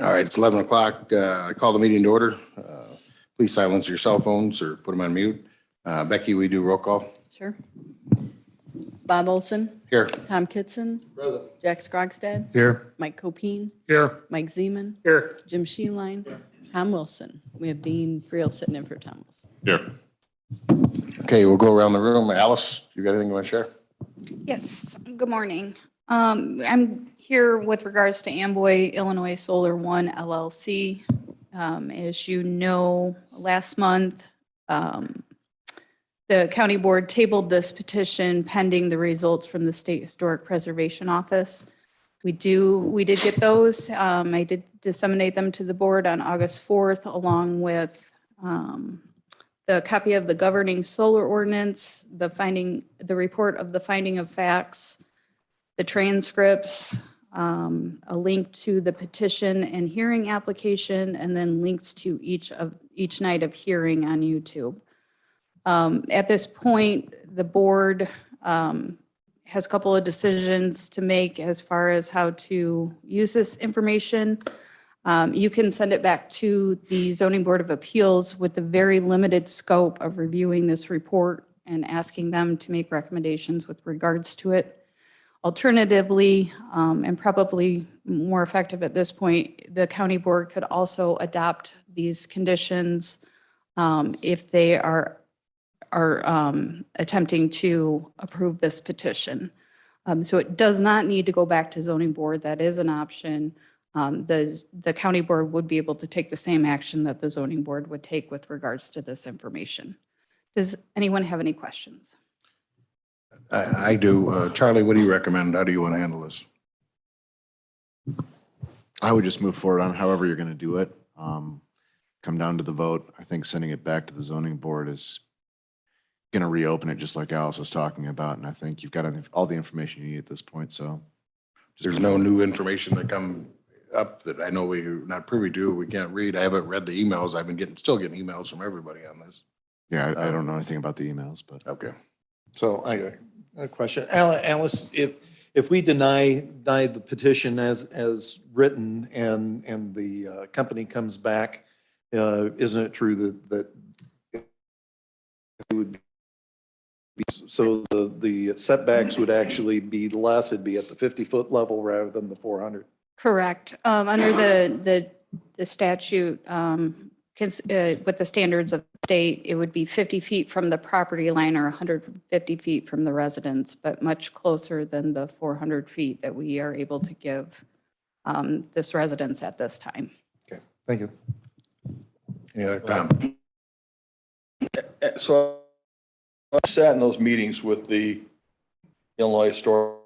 All right, it's 11 o'clock. I call the meeting to order. Please silence your cell phones or put them on mute. Becky, we do roll call. Sure. Bob Olson, Here. Tom Kitson, Present. Jack Scrogstad, Here. Mike Copine, Here. Mike Zeman, Here. Jim Sheeline, Tom Wilson. We have Dean Friel sitting in for Tom Wilson. Here. Okay, we'll go around the room. Alice, you got anything you want to share? Yes, good morning. I'm here with regards to Amboy Illinois Solar One LLC. As you know, last month, the county board tabled this petition pending the results from the State Historic Preservation Office. We did get those. I did disseminate them to the board on August 4th, along with the copy of the governing solar ordinance, the report of the finding of facts, the transcripts, a link to the petition and hearing application, and then links to each night of hearing on YouTube. At this point, the board has a couple of decisions to make as far as how to use this information. You can send it back to the Zoning Board of Appeals with the very limited scope of reviewing this report and asking them to make recommendations with regards to it. Alternatively, and probably more effective at this point, the county board could also adopt these conditions if they are attempting to approve this petition. So it does not need to go back to zoning board. That is an option. The county board would be able to take the same action that the zoning board would take with regards to this information. Does anyone have any questions? I do. Charlie, what do you recommend? How do you want to handle this? I would just move forward on however you're going to do it. Come down to the vote. I think sending it back to the zoning board is going to reopen it just like Alice is talking about. And I think you've got all the information you need at this point. So There's no new information that come up that I know we're not privy to. We can't read. I haven't read the emails. I've been still getting emails from everybody on this. yeah, I don't know anything about the emails, but Okay. So I, a question, Alice, if we deny the petition as written and the company comes back, isn't it true that it would be, so the setbacks would actually be less, it'd be at the 50-foot level rather than the 400? Correct. Under the statute, with the standards of the state, it would be 50 feet from the property line or 150 feet from the residence, but much closer than the 400 feet that we are able to give this residence at this time. Okay, thank you. Yeah, Tom. So I sat in those meetings with the Illinois Historic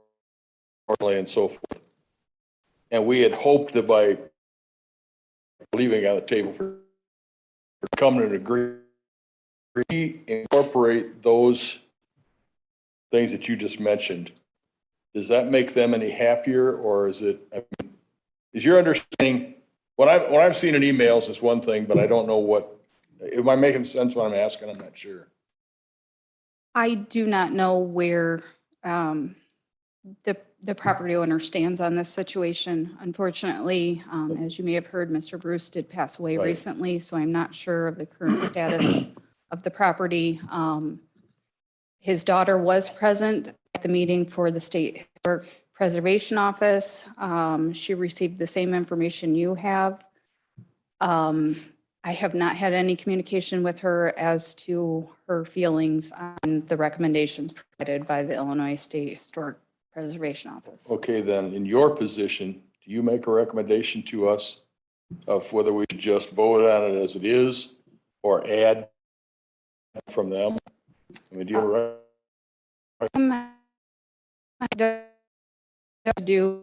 and so forth. And we had hoped that by leaving on the table for coming to an agreement, incorporate those things that you just mentioned. Does that make them any happier, or is it, I mean, is your understanding, what I'm seeing in emails is one thing, but I don't know what, am I making sense what I'm asking? I'm not sure. I do not know where the property owner stands on this situation. Unfortunately, as you may have heard, Mr. Bruce did pass away Right. recently, so I'm not sure of the current status of the property. His daughter was present at the meeting for the State Historic Preservation Office. She received the same information you have. I have not had any communication with her as to her feelings on the recommendations provided by the Illinois State Historic Preservation Office. Okay, then, in your position, do you make a recommendation to us of whether we should just vote on it as it is or add from them? I mean, do you have a Do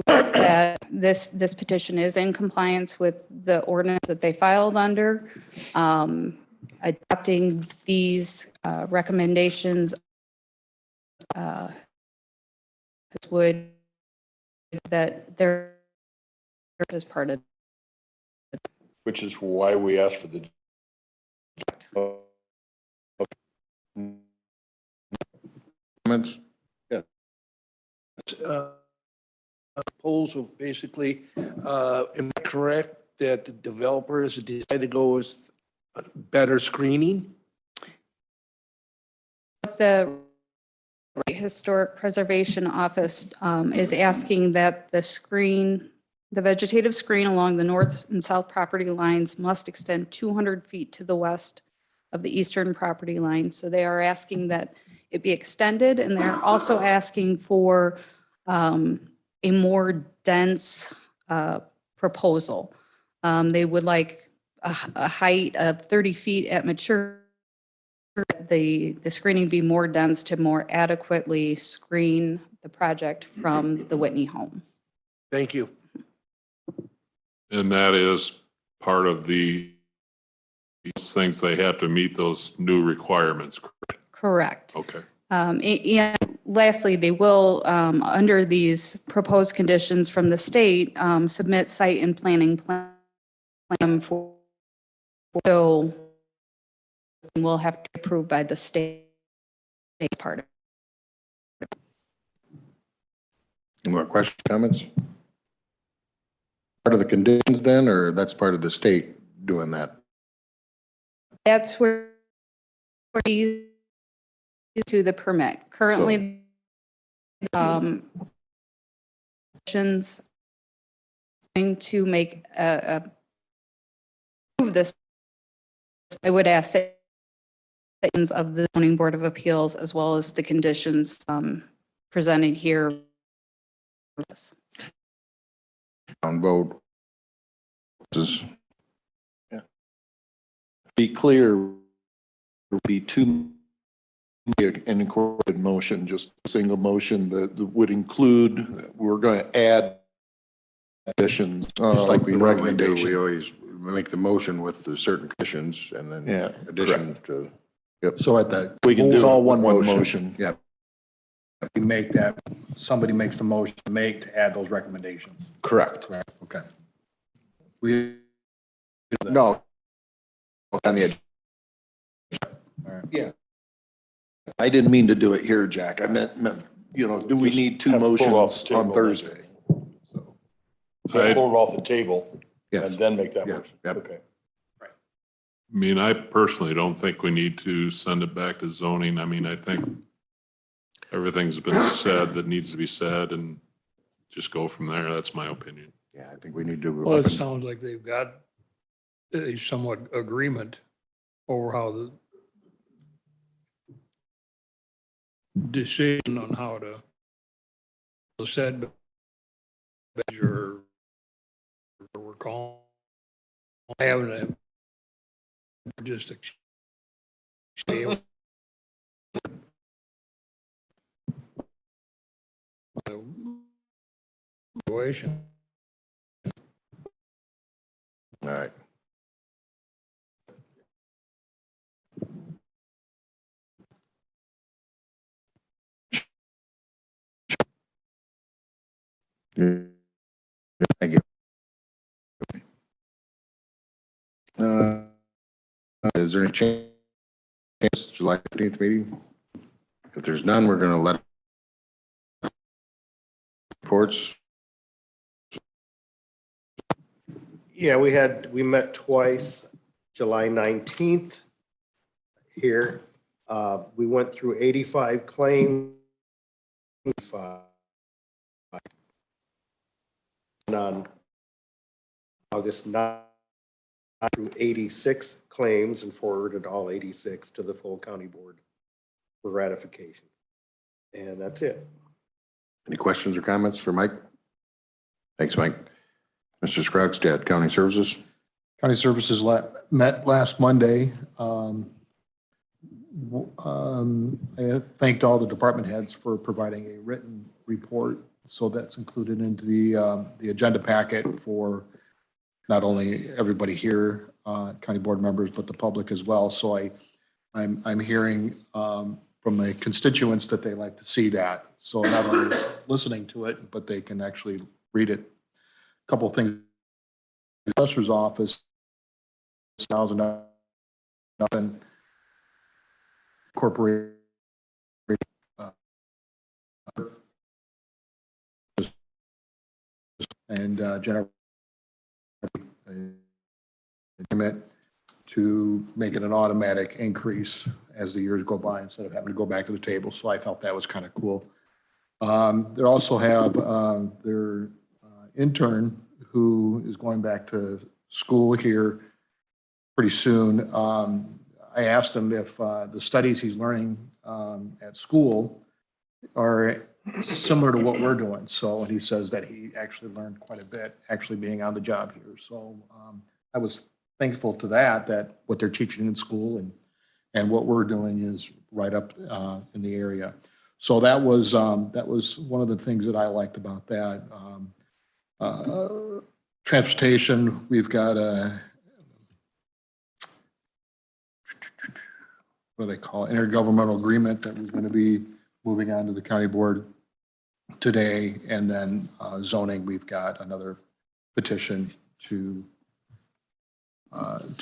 is that this petition is in compliance with the ordinance that they filed under. Adopting these recommendations would that there is part of, which is why we asked for the Comments? Uh, proposal, basically, am I correct that the developers decided to go with better screening? The Historic Preservation Office is asking that the vegetative screen along the north and south property lines must extend 200 feet to the west of the eastern property line. So they are asking that it be extended, and they're also asking for a more dense proposal. They would like a height of 30 feet at mature, the screening be more dense to more adequately screen the project from the Whitney home. Thank you. And that is part of these things, they have to meet those new requirements. Correct. Okay. And lastly, they will, under these proposed conditions from the state, submit site and planning plan for, so will have to be approved by the state part of it. Any more questions, comments? Part of the conditions then, or that's part of the state doing that? That's where these to the permit. Currently, conditions going to make approve this. I would ask of the zoning board of appeals as well as the conditions presented here. On vote. This is- Be clear, there'll be two, an incorporated motion, just a single motion that would include, we're going to add additions. Just like we the normally do, recommendation. we always make the motion with the certain conditions and then Yeah, addition to, yep. So at the, We can do it's it all with one motion. motion. Yeah. We make that, somebody makes the motion to make, to add those recommendations. Correct. Correct, okay. We, No. On the, Yeah. I didn't mean to do it here, Jack. I meant, do we need two Have to pull it off motions the on table. Thursday? So, Pull it off the table yes. and then make that Yes, motion. yep. Okay. I mean, I personally don't think we need to send it back to zoning. I mean, I think everything's been said that needs to be said and just go from there. That's my opinion. Yeah, I think we need to. Well, it sounds like they've got a somewhat agreement over how the decision on how to said measure we're calling having a just stay situation. All right. Thank you. Is there any chance, July 15th meeting? If there's none, we're gonna let reports. Yeah, we met twice, July 19th here. We went through 85 claims. And on August 9th, through 86 claims and forwarded all 86 to the full county board for ratification. And that's it. Any questions or comments for Mike? Thanks, Mike. Mr. Scrugstead, County Services. County Services met last Monday. I thanked all the department heads for providing a written report. So that's included into the agenda packet for not only everybody here, county board members, but the public as well. So I'm hearing from my constituents that they like to see that. So not only listening to it, but they can actually read it. A couple of things. The assessor's office, $1,000 nothing. Corporate and Jennifer agreement to make it an automatic increase as the years go by instead of having to go back to the table. So I thought that was kind of cool. They also have their intern who is going back to school here pretty soon. I asked him if the studies he's learning at school are similar to what we're doing. So he says that he actually learned quite a bit, actually being on the job here. So I was thankful to that what they're teaching in school and what we're doing is right up in the area. So that was one of the things that I liked about that. Transportation, we've got a, what do they call it, intergovernmental agreement that was going to be moving on to the county board today. And then zoning, we've got another petition to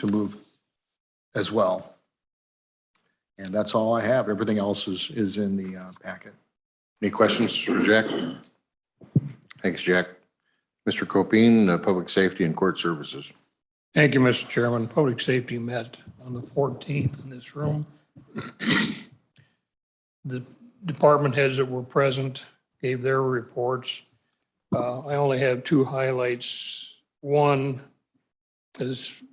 move as well. And that's all I have. Everything else is in the packet. Any questions for Jack? Thanks, Jack. Mr. Copine, Public Safety and Court Services. Thank you, Mr. Chairman. Public Safety met on the 14th in this room. The department heads that were present gave their reports. I only have two highlights. One, as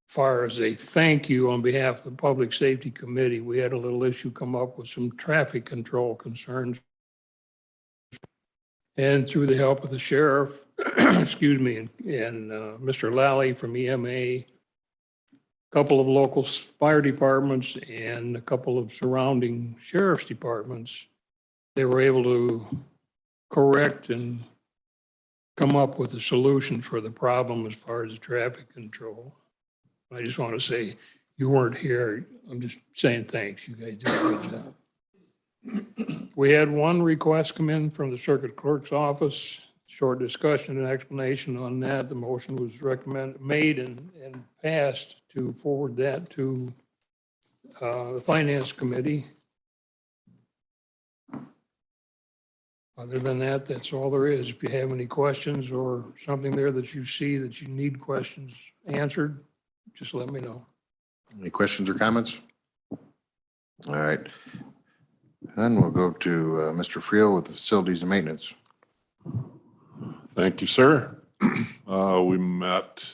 far as a thank you on behalf of the Public Safety Committee, we had a little issue come up with some traffic control concerns. And through the help of the sheriff, excuse me, and Mr. Lally from EMA, a couple of local fire departments and a couple of surrounding sheriff's departments, they were able to correct and come up with a solution for the problem as far as the traffic control. I just want to say, you weren't here. I'm just saying thanks. You guys did a good job. We had one request come in from the circuit clerk's office. Short discussion and explanation on that. The motion was made and passed to forward that to the Finance Committee. Other than that, that's all there is. If you have any questions or something there that you see that you need questions answered, just let me know. Any questions or comments? All right. Then we'll go to Mr. Friel with the Facilities and Maintenance. Thank you, sir. We met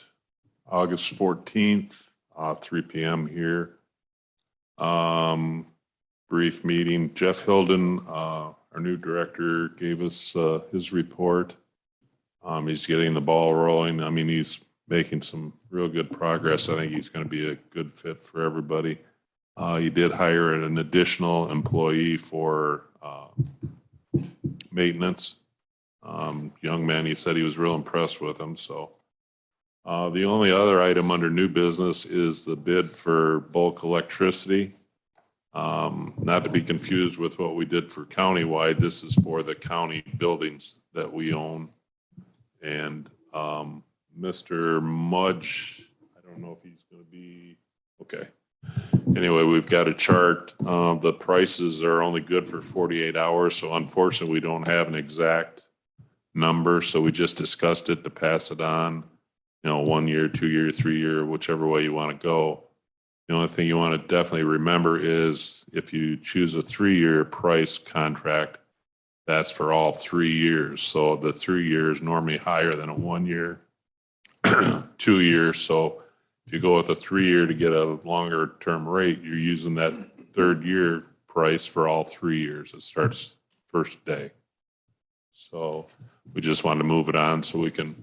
August 14th, 3 p.m. here. Brief meeting. Jeff Hilden, our new director, gave us his report. He's getting the ball rolling. I mean, he's making some real good progress. I think he's going to be a good fit for everybody. He did hire an additional employee for maintenance. Young man, he said he was real impressed with him. So the only other item under new business is the bid for bulk electricity. Not to be confused with what we did for countywide. This is for the county buildings that we own. And Mr. Mudge, I don't know if he's going to be, okay. Anyway, we've got a chart. The prices are only good for 48 hours. So unfortunately, we don't have an exact number. So we just discussed it to pass it on, 1 year, 2 year, 3 year, whichever way you want to go. The only thing you want to definitely remember is if you choose a 3-year price contract, that's for all 3 years. So the 3 years is normally higher than a 1 year, 2 years. So if you go with a 3-year to get a longer term rate, you're using that 3rd year price for all 3 years. It starts first day. So we just wanted to move it on so we can,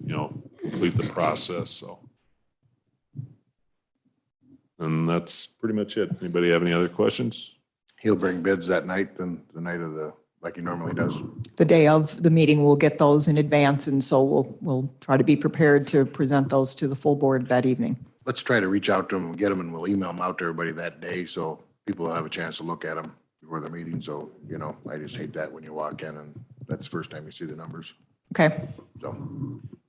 complete the process. So, and that's pretty much it. Anybody have any other questions? He'll bring bids that night, then the night of like he normally does. The day of the meeting, we'll get those in advance, and so we'll try to be prepared to present those to the full board that evening. Let's try to reach out to them and get them, and we'll email them out to everybody that day so people will have a chance to look at them before the meeting. So, I just hate that when you walk in and that's the first time you see the numbers. Okay. So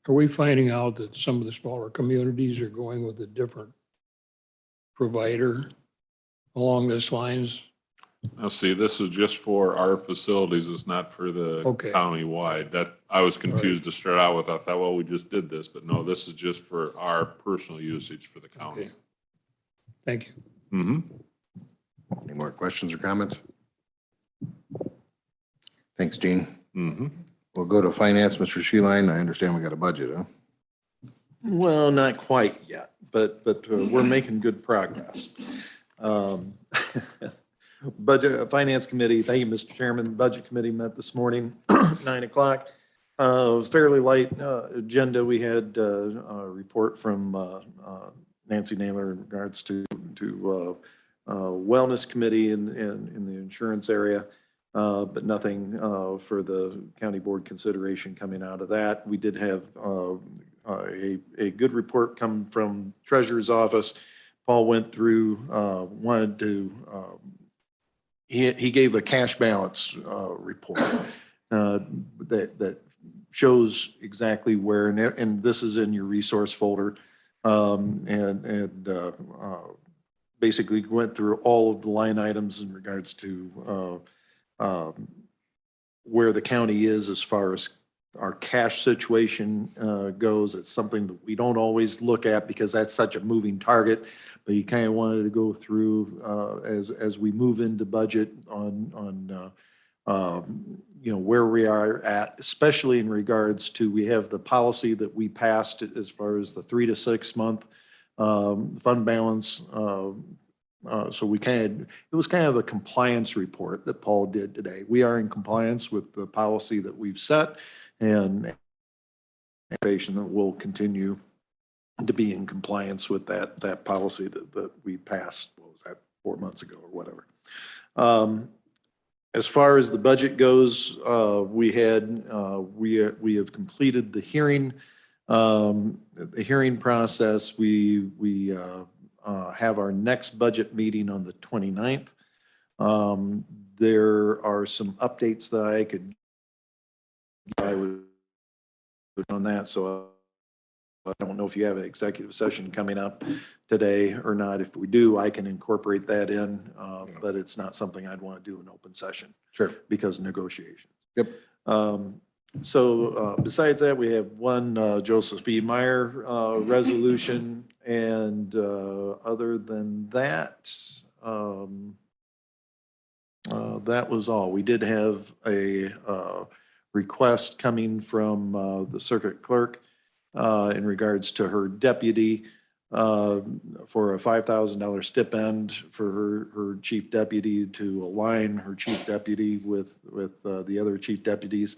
Are we finding out that some of the smaller communities are going with a different provider along this lines? Now, see, this is just for our facilities. It's not for the Okay. county-wide. That, I was confused to start out with. I thought, well, we just did this, but no, this is just for our personal usage for the county. Okay. Thank you. Mm-hmm. Any more questions or comments? Thanks, Gene. Mm-hmm. We'll go to finance, Mr. Sheeline. I understand we got a budget, huh? Well, not quite yet, but we're making good progress. Budget, Finance Committee, thank you, Mr. Chairman. Budget Committee met this morning, 9 o'clock. Fairly light agenda. We had a report from Nancy Naylor in regards to Wellness Committee in the insurance area, but nothing for the county board consideration coming out of that. We did have a good report come from Treasurer's Office. Paul went through, wanted to, he gave a cash balance report that shows exactly where, and this is in your resource folder, and basically went through all of the line items in regards to where the county is as far as our cash situation goes. It's something that we don't always look at because that's such a moving target, but you kind of wanted to go through as we move into budget on you know, where we are at, especially in regards to, we have the policy that we passed as far as the 3 to 6 month fund balance. So we it was kind of a compliance report that Paul did today. We are in compliance with the policy that we've set, and that will continue to be in compliance with that policy that we passed, what was that, 4 months ago or whatever. As far as the budget goes, we have completed the hearing process. We have our next budget meeting on the 29th. There are some updates that I would on that, so I don't know if you have an executive session coming up today or not. If we do, I can incorporate that in, but it's not something I'd want to do in open session. Sure. Because of negotiations. Yep. So besides that, we have one Joseph E. Meyer resolution, and other than that, that was all. We did have a request coming from the circuit clerk in regards to her deputy for a $5,000 stipend for her chief deputy, to align her chief deputy with the other chief deputies.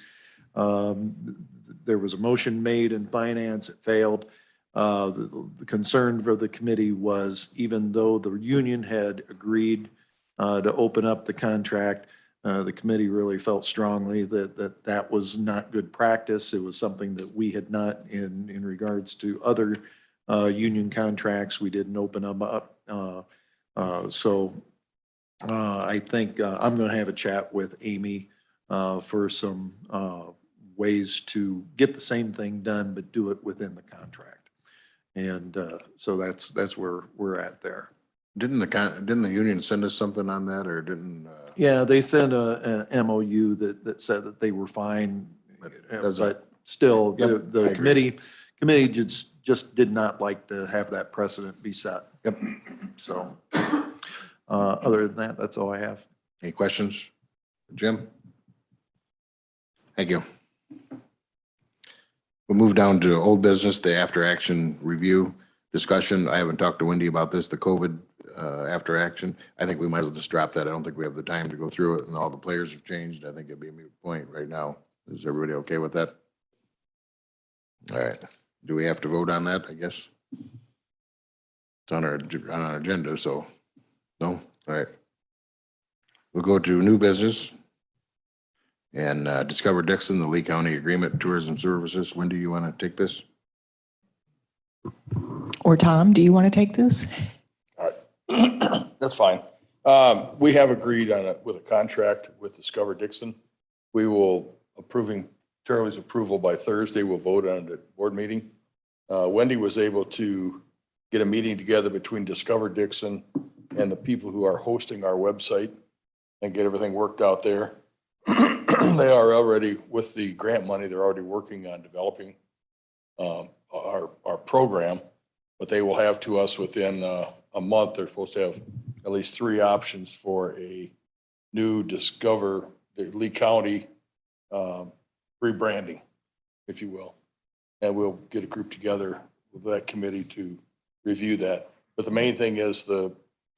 There was a motion made in finance, it failed. The concern for the committee was, even though the union had agreed to open up the contract, the committee really felt strongly that was not good practice. It was something that we had not, in regards to other union contracts, we didn't open them up. So I think I'm going to have a chat with Amy for some ways to get the same thing done, but do it within the contract. And so that's where we're at there. Didn't the union send us something on that, or didn't? Yeah, they sent an MOU that said that they were fine, but still, Yep, the committee just did not like to have that precedent be set. Yep. So, other than that, that's all I have. Any questions? Jim? Thank you. We'll move down to old business, the after action review discussion. I haven't talked to Wendy about this, the COVID after action. I think we might as well just drop that. I don't think we have the time to go through it, and all the players have changed. I think it'd be a moot point right now. Is everybody okay with that? All right. Do we have to vote on that, I guess? It's on our agenda, so no? All right. We'll go to new business and Discover Dixon, the Lee County Agreement Tourism Services. Wendy, you want to take this? Or Tom, do you want to take this? That's fine. We have agreed on with a contract with Discover Dixon. We will, approving Charlie's approval by Thursday, we'll vote on it at board meeting. Wendy was able to get a meeting together between Discover Dixon and the people who are hosting our website and get everything worked out there. They are already, with the grant money, they're already working on developing our program, but they will have to us within a month. They're supposed to have at least 3 options for a new Discover Lee County rebranding, if you will. And we'll get a group together with that committee to review that. But the main thing is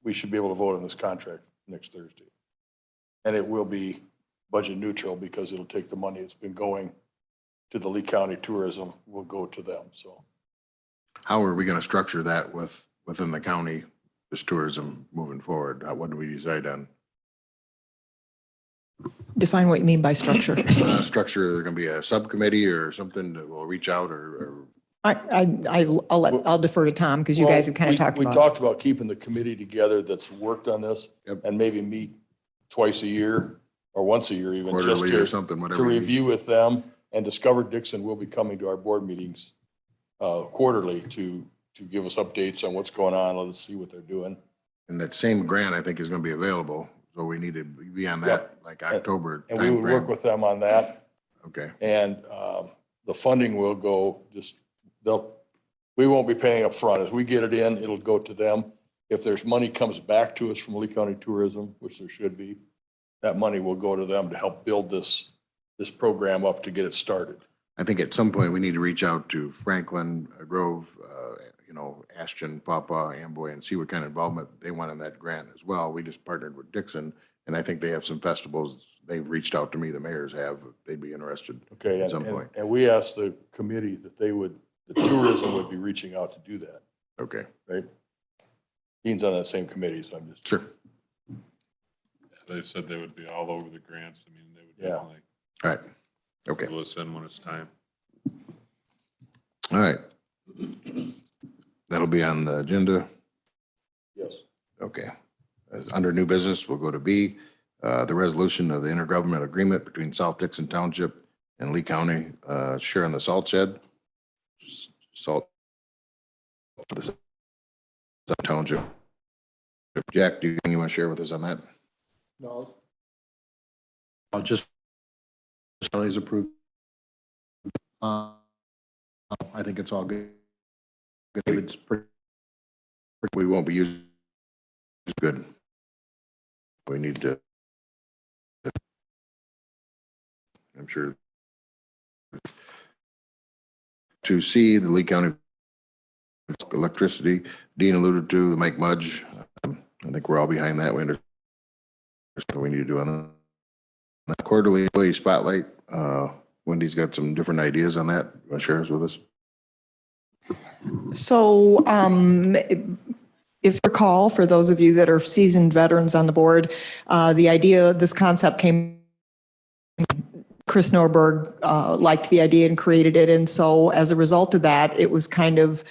we should be able to vote on this contract next Thursday. And it will be budget neutral because it'll take the money that's been going to the Lee County Tourism will go to them, so. How are we going to structure that within the county, this tourism moving forward? What do we decide on? Define what you mean by structure. Structure, there going to be a subcommittee or something that will reach out or I'll defer to Tom because you guys have kind of talked We about. talked about keeping the committee together that's worked on this Yep. and maybe meet twice a year or once a year even, just quarterly or to something, to whatever. you need. review with them. And Discover Dixon will be coming to our board meetings quarterly to give us updates on what's going on. Let us see what they're doing. And that same grant, I think, is going to be available. So we need to be on that, Yep. like October And we would work timeframe. with them on that. Okay, And the funding will go we won't be paying up front. As we get it in, it'll go to them. If there's money comes back to us from Lee County Tourism, which there should be, that money will go to them to help build this program up to get it started. I think at some point we need to reach out to Franklin Grove, Ashton, Papa, Amboy, and see what kind of involvement they want in that grant as well. We just partnered with Dixon, and I think they have some festivals. They've reached out to me, the mayors have, they'd be interested. Okay, At some point. and we asked the committee that the tourism would be reaching out to do that, Okay, right? Dean's on that same committee, so I'm just. sure. They said they would be all over the grants. I mean, they would Yeah. definitely All right, okay, fill us in when it's time. all right. That'll be on the agenda. Yes. Okay. As under new business, we'll go to B, the resolution of the intergovernmental agreement between South Dixon Township and Lee County, sharing the salt shed. Salt. This township. Jack, do you want to share with us on that? No. I'll just, Sally's approved. I think it's all good. David's pretty. We won't be using, it's good. We need to, I'm sure. To see the Lee County electricity, Dean alluded to, the Mike Mudge. I think we're all behind that. We understand what we need to do on the quarterly employee spotlight. Wendy's got some different ideas on that. You want to share this with us? So if you recall, for those of you that are seasoned veterans on the board, the idea, this concept came, Chris Norberg liked the idea and created it. And so as a result of that, it was kind of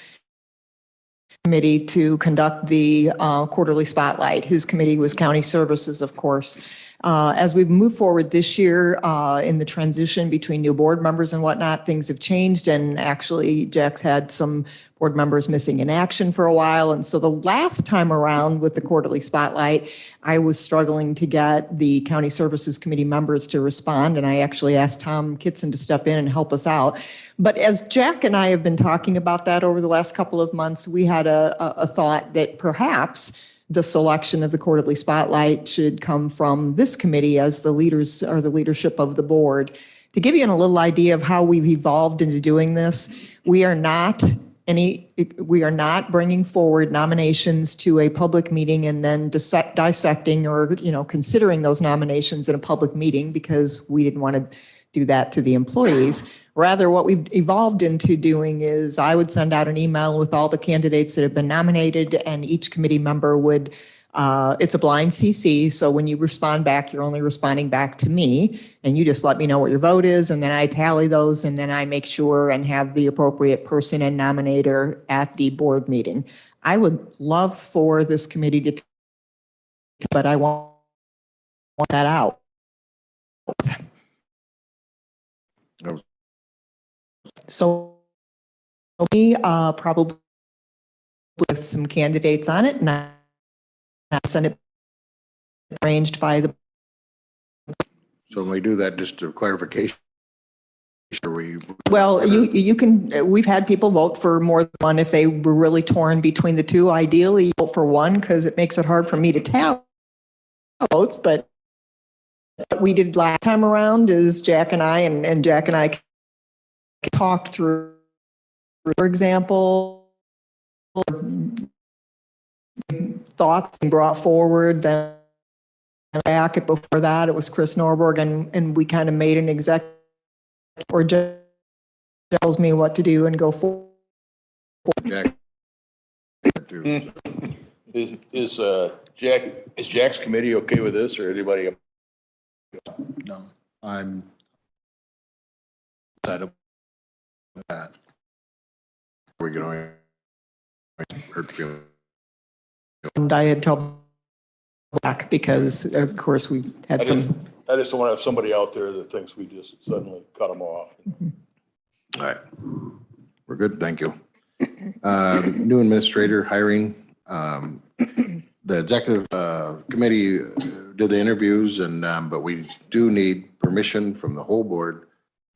committee to conduct the quarterly spotlight. His committee was County Services, of course. As we move forward this year in the transition between new board members and whatnot, things have changed. And actually, Jack's had some board members missing in action for a while. And so the last time around with the quarterly spotlight, I was struggling to get the County Services Committee members to respond. And I actually asked Tom Kitson to step in and help us out. But as Jack and I have been talking about that over the last couple of months, we had a thought that perhaps the selection of the quarterly spotlight should come from this committee as the leaders or the leadership of the board. To give you a little idea of how we've evolved into doing this, we are not bringing forward nominations to a public meeting and then dissecting or, considering those nominations in a public meeting because we didn't want to do that to the employees. Rather, what we've evolved into doing is I would send out an email with all the candidates that have been nominated, and each committee member would, it's a blind CC, so when you respond back, you're only responding back to me, and you just let me know what your vote is, and then I tally those, and then I make sure and have the appropriate person and nominator at the board meeting. I would love for this committee to, but I want that out. So we probably with some candidates on it, and I send it arranged by the So when we do that, just a clarification, are we? Well, you can, we've had people vote for more than one if they were really torn between the two. Ideally, vote for one because it makes it hard for me to tally votes, but what we did last time around is Jack and I talked through, for example, thoughts and brought forward. Then back before that, it was Chris Norberg, and we kind of made an exec, or Jack tells me what to do and go forward. Jack. Is Jack's committee okay with this, or anybody? No, I'm set up with that. We're going hurt feelings. And I had trouble back because, of course, we had some. I just don't want to have somebody out there that thinks we just suddenly cut them off. All right. We're good. Thank you. New administrator hiring. The executive committee did the interviews and, but we do need permission from the whole board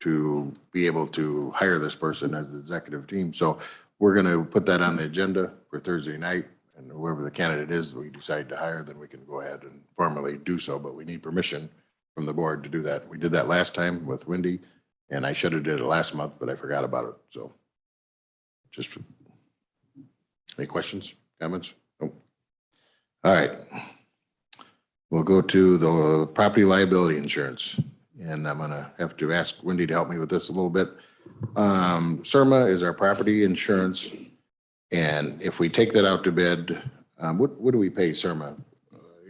to be able to hire this person as the executive team. So we're going to put that on the agenda for Thursday night, and whoever the candidate is we decide to hire, then we can go ahead and formally do so, but we need permission from the board to do that. We did that last time with Wendy, and I should have did it last month, but I forgot about it. So just any questions, comments? Nope. All right. We'll go to the property liability insurance, and I'm gonna have to ask Wendy to help me with this a little bit. CIRMA is our property insurance, and if we take that out to bid, what do we pay CIRMA?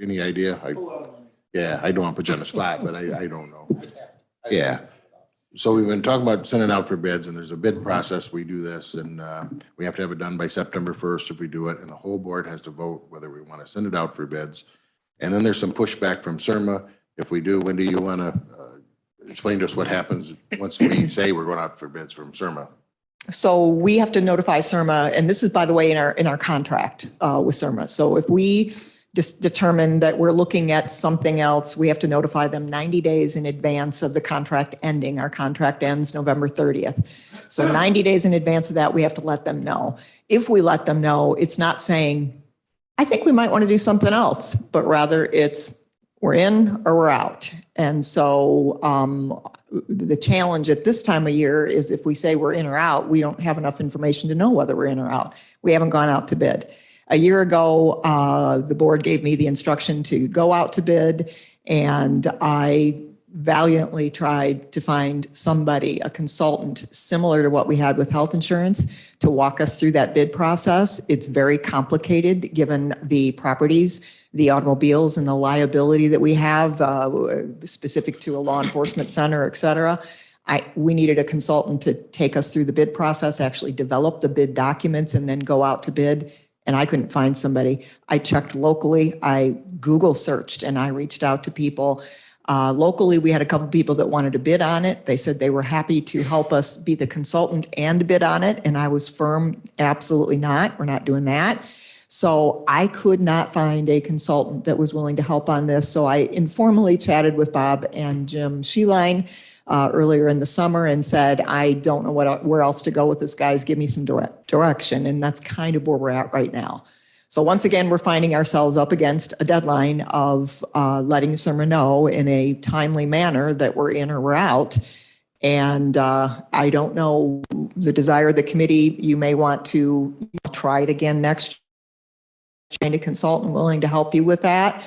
Any idea? Yeah, I don't want to put you on the spot, but I don't know. Yeah. So we've been talking about sending out for bids, and there's a bid process. We do this, and we have to have it done by September 1st if we do it, and the whole board has to vote whether we want to send it out for bids. And then there's some pushback from CIRMA. If we do, Wendy, you want to explain to us what happens once we say we're going out for bids from CIRMA? So we have to notify CIRMA, and this is, by the way, in our contract with CIRMA. So if we just determine that we're looking at something else, we have to notify them 90 days in advance of the contract ending. Our contract ends November 30th. So 90 days in advance of that, we have to let them know. If we let them know, it's not saying, I think we might want to do something else, but rather it's we're in or we're out. And so the challenge at this time of year is if we say we're in or out, we don't have enough information to know whether we're in or out. We haven't gone out to bid. A year ago, the board gave me the instruction to go out to bid, and I valiantly tried to find somebody, a consultant similar to what we had with health insurance, to walk us through that bid process. It's very complicated given the properties, the automobiles, and the liability that we have specific to a law enforcement center, et cetera. We needed a consultant to take us through the bid process, actually develop the bid documents, and then go out to bid. And I couldn't find somebody. I checked locally, I Google searched, and I reached out to people. Locally, we had a couple people that wanted to bid on it. They said they were happy to help us be the consultant and bid on it. And I was firm, absolutely not. We're not doing that. So I could not find a consultant that was willing to help on this. So I informally chatted with Bob and Jim Sheline earlier in the summer and said, I don't know where else to go with this, guys. Give me some direction. And that's kind of where we're at right now. So once again, we're finding ourselves up against a deadline of letting CIRMA know in a timely manner that we're in or we're out. And I don't know the desire of the committee. You may want to try it again next year. Find a consultant willing to help you with that.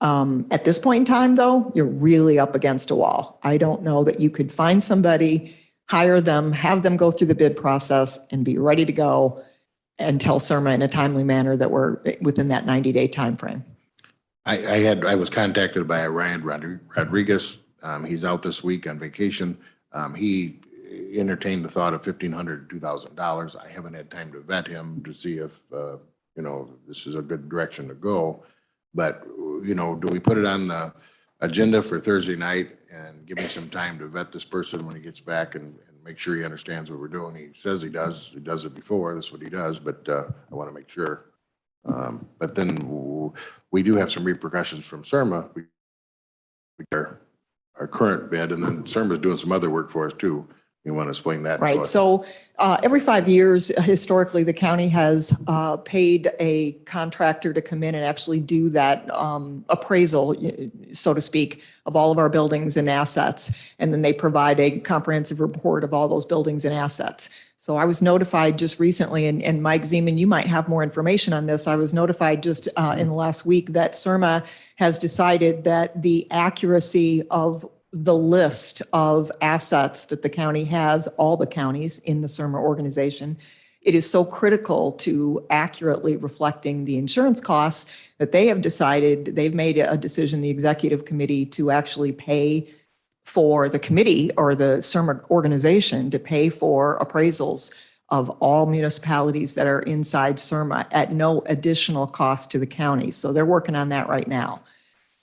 At this point in time, though, you're really up against a wall. I don't know that you could find somebody, hire them, have them go through the bid process, and be ready to go and tell CIRMA in a timely manner that we're within that 90-day timeframe. I was contacted by Ryan Rodriguez. He's out this week on vacation. He entertained the thought of $1,500 to $2,000. I haven't had time to vet him to see if, this is a good direction to go. But, do we put it on the agenda for Thursday night and give me some time to vet this person when he gets back and make sure he understands what we're doing? He says he does it before, that's what he does, but I want to make sure. But then we do have some repercussions from CIRMA. Our our current bid, and then CERMA's doing some other work for us too. You want to explain that? to Right, us? so every 5 years, historically, the county has paid a contractor to come in and actually do that appraisal, so to speak, of all of our buildings and assets. And then they provide a comprehensive report of all those buildings and assets. So I was notified just recently, and Mike Zeman, you might have more information on this. I was notified just in the last week that CERMA has decided that the accuracy of the list of assets that the county has, all the counties in the CERMA organization, it is so critical to accurately reflecting the insurance costs that they have decided, they've made a decision, the executive committee, to actually pay for the committee or the CERMA organization to pay for appraisals of all municipalities that are inside CERMA at no additional cost to the county. So they're working on that right now.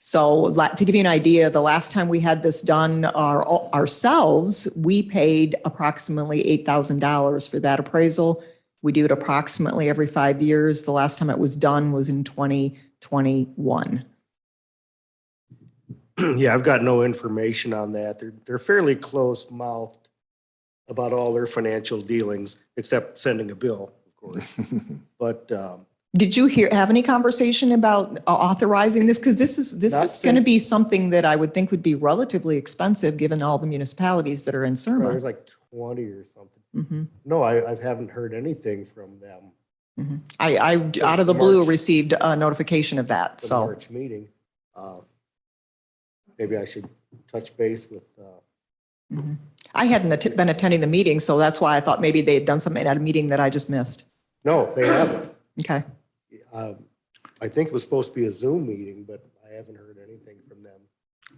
So to give you an idea, the last time we had this done ourselves, we paid approximately $8,000 for that appraisal. We do it approximately every 5 years. The last time it was done was in 2021. Yeah, I've got no information on that. They're fairly close-mouthed about all their financial dealings, except sending a bill, of course. But Did you have any conversation about authorizing this? Because this is going to be something that I would think would be relatively expensive, given all the municipalities that are in there's CERMA. like 20 or something. Mhm. No, I haven't heard anything from them. Mhm. I out of the blue, received a notification of that, The so. March meeting. Maybe I should touch base with, Mhm. I hadn't been attending the meeting, so that's why I thought maybe they had done something at a meeting that I just missed. no, they haven't. Okay. I think it was supposed to be a Zoom meeting, but I haven't heard anything from them.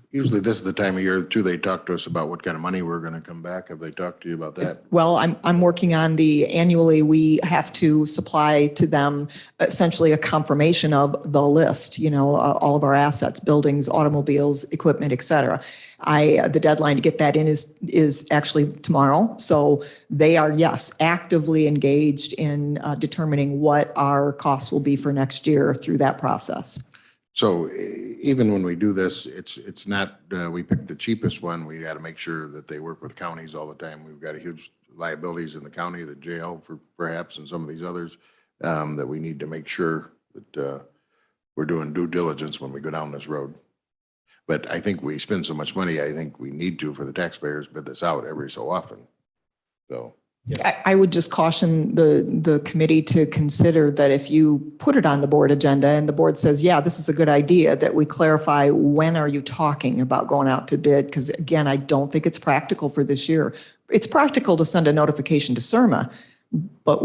Usually this is the time of year too, they talk to us about what kind of money we're going to come back. Have they talked to you about that? Well, I'm working on annually, we have to supply to them essentially a confirmation of the list, all of our assets, buildings, automobiles, equipment, et cetera. The deadline to get that in is actually tomorrow. So they are, yes, actively engaged in determining what our costs will be for next year through that process. So even when we do this, it's not, we pick the cheapest one. We got to make sure that they work with counties all the time. We've got a huge liabilities in the county, the jail for perhaps, and some of these others, that we need to make sure that we're doing due diligence when we go down this road. But I think we spend so much money, I think we need to, for the taxpayers, bid this out every so often. So. I would just caution the committee to consider that if you put it on the board agenda and the board says, yeah, this is a good idea, that we clarify when are you talking about going out to bid? Because again, I don't think it's practical for this year. It's practical to send a notification to CERMA, but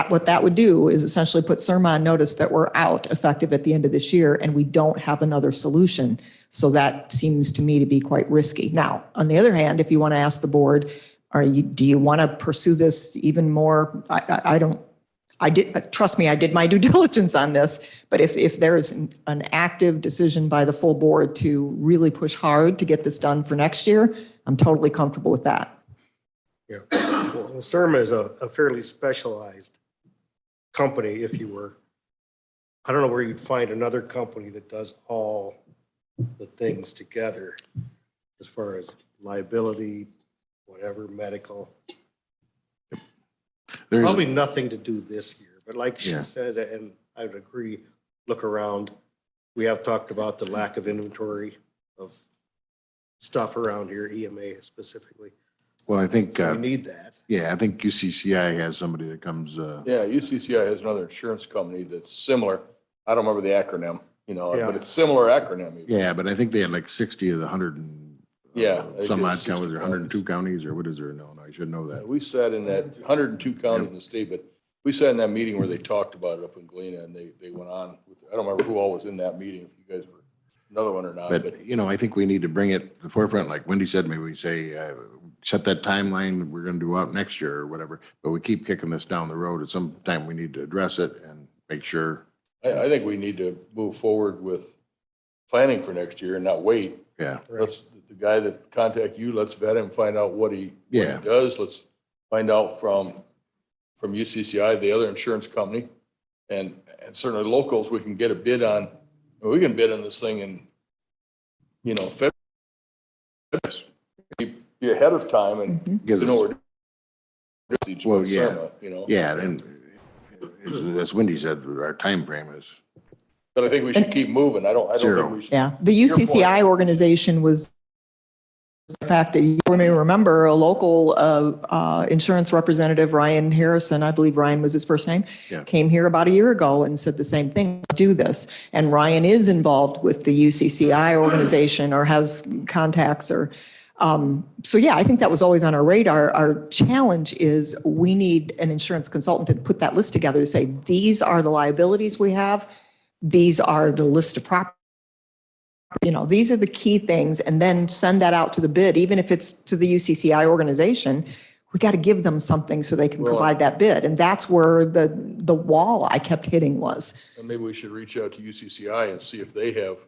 what that would do is essentially put CERMA on notice that we're out effective at the end of this year and we don't have another solution. So that seems to me to be quite risky. Now, on the other hand, if you want to ask the board, do you want to pursue this even more? Trust me, I did my due diligence on this, but if there is an active decision by the full board to really push hard to get this done for next year, I'm totally comfortable with that. Yeah. Well, CERMA is a fairly specialized company, if you were. I don't know where you'd find another company that does all the things together as far as liability, whatever, medical. There's, Probably nothing to do this year, but like she Yeah. says, and I would agree, look around. We have talked about the lack of inventory of stuff around here, EMA specifically. well, I think, So we need that. yeah, I think UCCI has somebody that comes, Yeah, UCCI has another insurance company that's similar. I don't remember the acronym, Yeah. but it's similar acronym. even. yeah, but I think they had like 60 of the 100 and Yeah, they some did odd 60 counties, or 102 counties, or what is there? No, I should know that. We sat in that 102 counties in the state, but we sat in that meeting where they talked about it up in Galena, and they went on with, I don't remember who all was in that meeting, if you guys were another one or not, but But, I think we need to bring it to the forefront, like Wendy said, maybe we say, set that timeline, we're going to do out next year or whatever, but we keep kicking this down the road. At some time, we need to address it and make sure, I think we need to move forward with planning for next year and not wait. yeah. Let's, the guy that contact you, let's vet him, find out what he Yeah. does. Let's find out from UCCI, the other insurance company, and certainly locals, we can get a bid on, we can bid on this thing in, February. be ahead of time and Gives to know us- what we're doing. Well, yeah. CERMA, you know? Yeah, and as Wendy said, our time frame is But I think we should keep moving. I don't think Zero. we should. Yeah, the Your point. UCCI organization was, in fact, you may remember a local insurance representative, Ryan Harrison, I believe Ryan was his first name, Yeah. came here about a year ago and said the same thing, let's do this. And Ryan is involved with the UCCI organization or has contacts or, so yeah, I think that was always on our radar. Our challenge is we need an insurance consultant to put that list together to say, these are the liabilities we have. These are the list of properties. You know, these are the key things, and then send that out to the bid, even if it's to the UCCI organization. We got to give them something so they can Well, provide that bid. And that's where the wall I kept hitting was. And maybe we should reach out to UCCI and see if they have,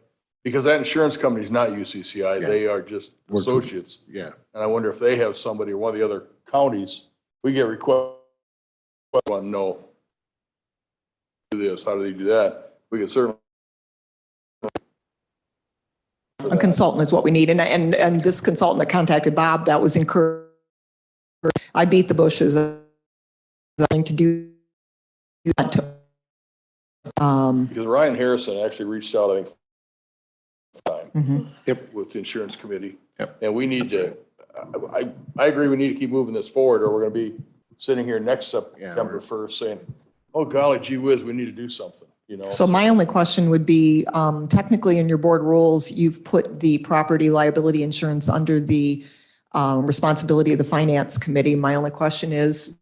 because that insurance company is not UCCI. Yeah. They are just Works with- associates. yeah. And I wonder if they have somebody or one of the other counties, we get requests, want to know, do this, how do they do that? We could certainly. A consultant is what we need. And this consultant that contacted Bob, that was encouraged. I beat the bushes of trying to do that. Because Ryan Harrison actually reached out, I think, time Mhm. with the insurance committee. Yep. And we need to, I agree, we need to keep moving this forward, or we're gonna be sitting here next September 1st saying, oh golly, gee whiz, we need to do something, you know? So my only question would be, technically in your board rules, you've put the property liability insurance under the responsibility of the finance committee. My only question is,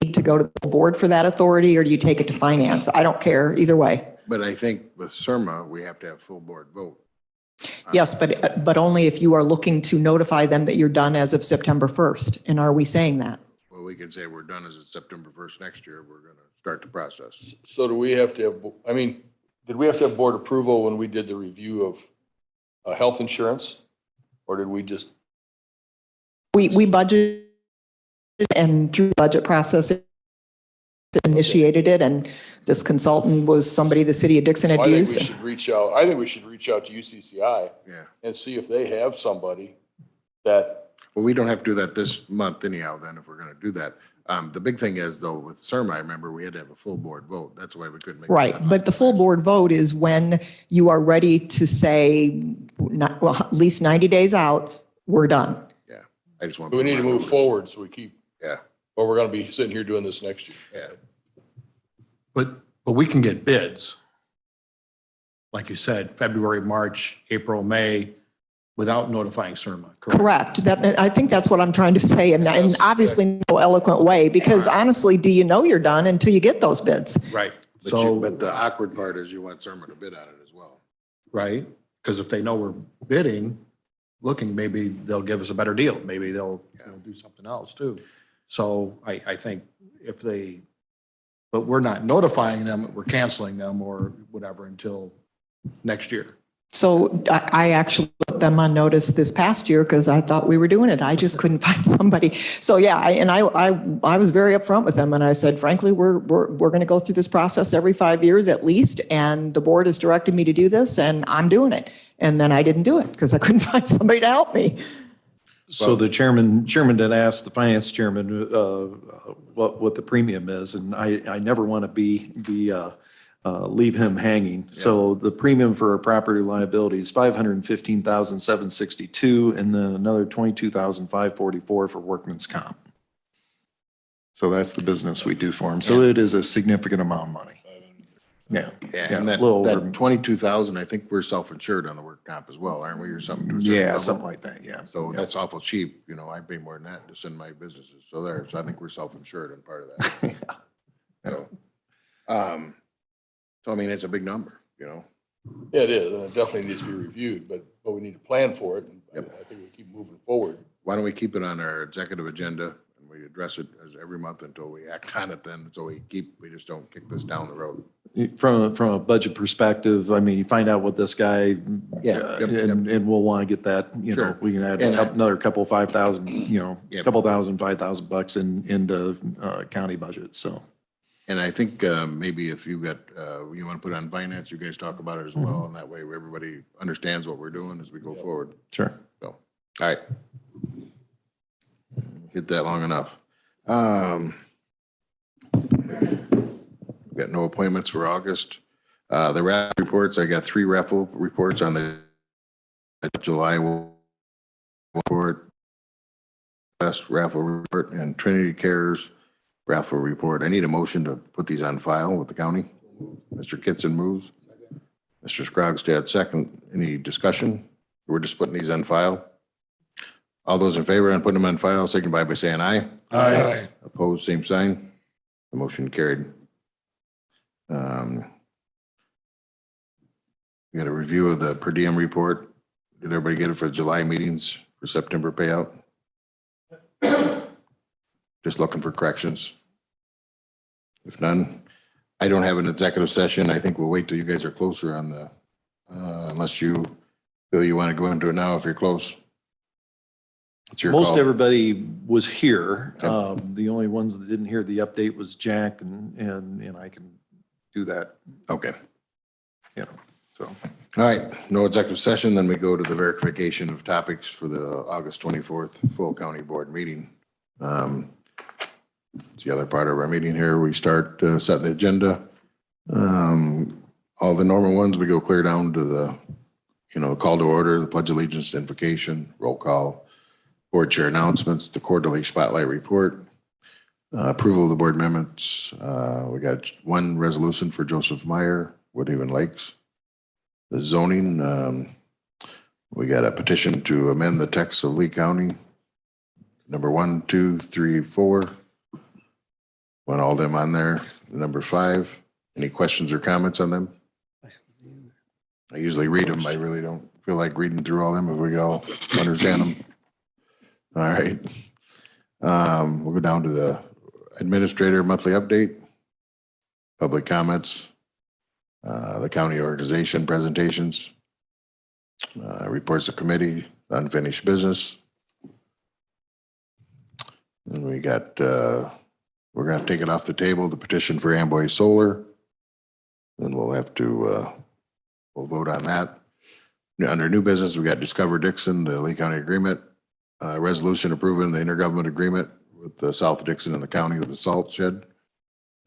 need to go to the board for that authority, or do you take it to finance? I don't care, either way. But I think with CIRMA, we have to have full board vote. Yes, but only if you are looking to notify them that you're done as of September 1st. And are we saying that? Well, we can say we're done as of September 1st next year. We're going to start the process. So do we have to have, I mean, did we have to have board approval when we did the review of health insurance? Or did we just, We budget and through the budget process initiated it, and this consultant was somebody the city of Dixon I had think we used. should reach out, I think we should reach out to UCCI Yeah. and see if they have somebody that, Well, we don't have to do that this month anyhow, then, if we're going to do that. The big thing is, though, with CIRMA, I remember we had to have a full board vote. That's why we couldn't make. it Right, that but the full board vote is when you are ready to say, well, at least 90 days out, we're done. Yeah. I just want. we need to move forward so we keep, Yeah. or we're gonna be sitting here doing this next year. Yeah. But we can get bids. Like you said, February, March, April, May, without notifying CIRMA. Correct. I think that's what I'm trying to say, and obviously no eloquent way, because honestly, do you know you're done until you get those bids? Right. But So, but the awkward part is you want CIRMA to bid on it as well. right, because if they know we're bidding, looking, maybe they'll give us a better deal. Maybe they'll do something else too. So I think if they, but we're not notifying them, we're canceling them or whatever until next year. So I actually put them on notice this past year because I thought we were doing it. I just couldn't find somebody. So yeah, I was very upfront with them and I said, frankly, we're going to go through this process every 5 years at least. And the board has directed me to do this and I'm doing it. And then I didn't do it because I couldn't find somebody to help me. So the chairman did ask the finance chairman what the premium is, and I never want to leave him hanging. So the premium for a property liability is $515,762, and then another $22,544 for workman's comp. So that's the business we do for him. So it is a significant amount of money. Yeah. Yeah, Yeah, and a little over- that 22,000, I think we're self-insured on the work comp as well, aren't we, or something? to a certain Yeah, level? something like that, yeah. So that's awful cheap, I pay more than that to send my businesses, so I think we're self-insured on part of that. So, I mean, it's a big number, Yeah, it is, and it definitely needs to be reviewed, but we need to plan for it, and I think we keep moving forward. Why don't we keep it on our executive agenda and we address it as every month until we act on it then, so we just don't kick this down the road. From a budget perspective, I mean, you find out what this guy, Yeah, yep, and we'll want to get that, Sure. we can add And another couple, 5,000, Yep. couple thousand, $5,000 into county budget, so. And I think maybe if you got, you want to put on finance, you guys talk about it as well, and that way everybody understands what we're doing as we go forward. Sure. So, all right. Hit that long enough. Got no appointments for August. The raffle reports, I got 3 raffle reports on the July report, best raffle report, and Trinity Cares raffle report. I need a motion to put these on file with the county. Mr. Kitson moves. Mr. Scrogstad second. Any discussion? We're just putting these on file. All those in favor and putting them on file, signify by saying aye. Aye. Opposed, same sign. The motion carried. We got a review of the per diem report. Did everybody get it for July meetings for September payout? Just looking for corrections. If none, I don't have an executive session. I think we'll wait till you guys are closer on the, unless you feel you want to go into it now if you're close. It's your Most call. everybody was here. Okay. The only ones that didn't hear the update was Jack, and I can do that, Okay. so. All right, no executive session, then we go to the verification of topics for the August 24th full county board meeting. It's the other part of our meeting here. We start setting the agenda. All the normal ones, we go clear down to the, call to order, the pledge of allegiance, invocation, roll call, board chair announcements, the quarterly spotlight report, approval of the board amendments. We got one resolution for Joseph Meyer, Woodhaven Lakes. The zoning, we got a petition to amend the text of Lee County. Number 1, 2, 3, 4. Want all them on there. Number 5. Any questions or comments on them? I usually read them. I really don't feel like reading through all them if we all understand them. All right. We'll go down to the administrator monthly update, public comments, the county organization presentations, reports of committee, unfinished business. And we got, we're gonna have to take it off the table, the petition for Amboy Solar. Then we'll have to, we'll vote on that. Under new business, we got Discover Dixon, the Lee County agreement, resolution approving the intergovernment agreement with the South Dixon and the county with the salt shed.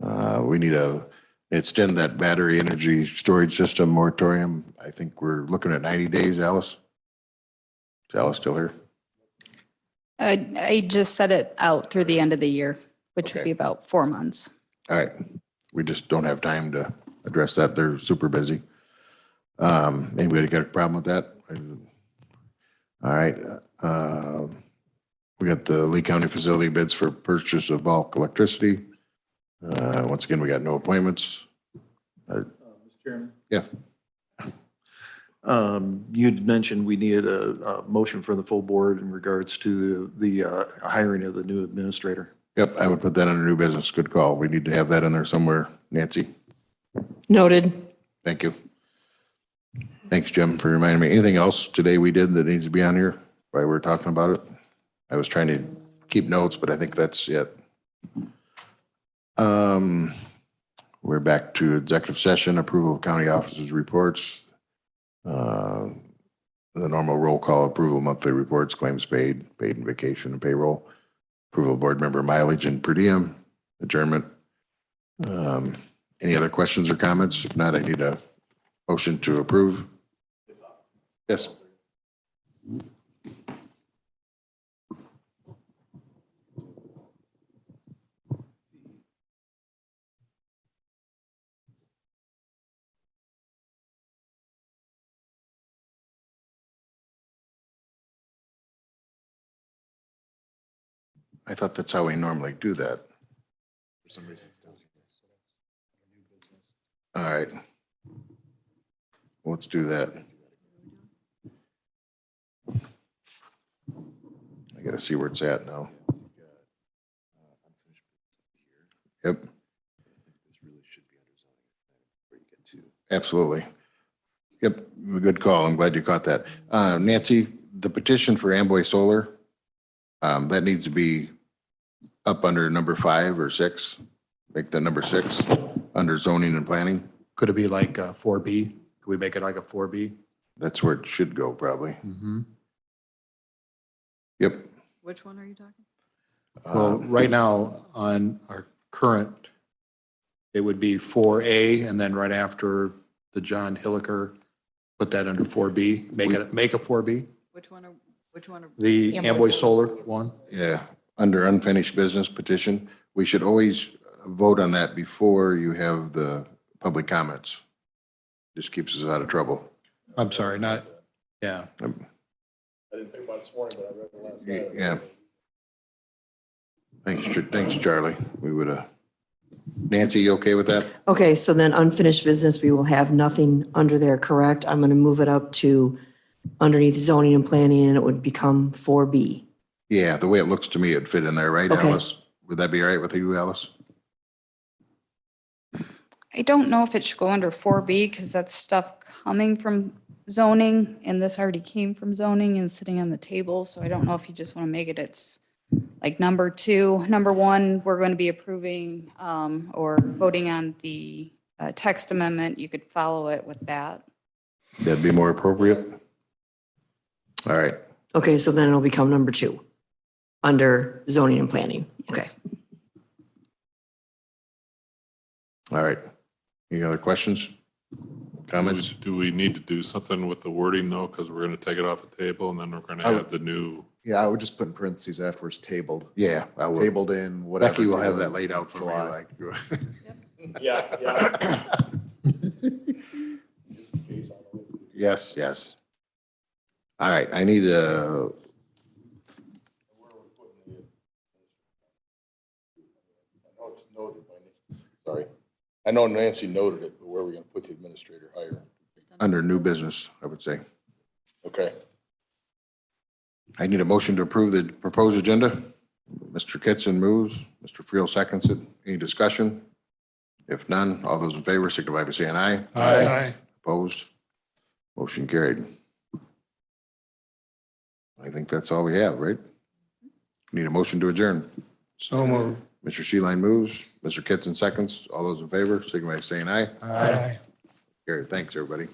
We need to extend that battery energy storage system moratorium. I think we're looking at 90 days, Alice. Is Alice still here? I just set it out through the end of the year, which would Okay. be about 4 months. All right. We just don't have time to address that. They're super busy. Anybody got a problem with that? All right. We got the Lee County facility bids for purchase of bulk electricity. Once again, we got no appointments. Mr. Chairman? Yeah. You'd mentioned we needed a motion for the full board in regards to the hiring of the new administrator. Yep, I would put that under new business. Good call. We need to have that in there somewhere. Nancy, Noted. thank you. Thanks, Jim, for reminding me. Anything else today we did that needs to be on here while we're talking about it? I was trying to keep notes, but I think that's it. We're back to executive session, approval of county officers' reports. The normal roll call, approval of monthly reports, claims paid, paid and vacation and payroll, approval of board member mileage and per diem, adjournment. Any other questions or comments? If not, I need a motion to approve. Yes. I thought that's how we normally do that. For some reason, it's down here. All right. Let's do that. I gotta see where it's at now. Yep, This really should be under zoning before you get to. absolutely. Yep, good call. I'm glad you caught that. Nancy, the petition for Amboy Solar, that needs to be up under number 5 or 6. Make that number 6, under zoning and planning. Could it be like 4B? Could we make it like a 4B? That's where it should go, probably. Yep. Which one are you talking? Well, right now on our current, it would be 4A and then right after the John Hilliker, put that under 4B, make a 4B. Which one are? The Amboy Solar one. Yeah, under unfinished business petition, we should always vote on that before you have the public comments. Just keeps us out of trouble. I'm sorry, not, yeah. I didn't think about it this morning, but I read it last night. Yeah. Thanks, Charlie. We would, Nancy, you okay with that? Okay, so then unfinished business, we will have nothing under there, correct? I'm going to move it up to underneath zoning and planning, and it would become 4B. Yeah, the way it looks to me, it'd fit in there, right, Okay. Alice? Would that be all right with you, Alice? I don't know if it should go under 4B because that's stuff coming from zoning and this already came from zoning and sitting on the table. So I don't know if you just want to make it, it's like number 2. Number 1, we're going to be approving or voting on the text amendment. You could follow it with that. That'd be more appropriate? All right. Okay, so then it'll become number 2, under zoning and planning. Okay. Yes. All right. Any other questions? Comments? Do we need to do something with the wording though? Because we're going to take it off the table and then we're going to I would- add the new. Yeah, I would just put in parentheses afterwards, tabled. Yeah, I will. Tabled in whatever. Becky will have that laid out for me, July. like. Yeah, yeah. Yes, yes. All right, I need a, Sorry. I know Nancy noted it, but where are we going to put the administrator hire? under new business, I would say. Okay. I need a motion to approve the proposed agenda. Mr. Kitson moves, Mr. Friel seconds it. Any discussion? If none, all those in favor signify by saying aye. Aye. Opposed? Motion carried. I think that's all we have, right? Need a motion to adjourn. So moved. Mr. Sheeline moves, Mr. Kitson seconds. All those in favor signify by saying aye. Aye. Carried. Thanks, everybody.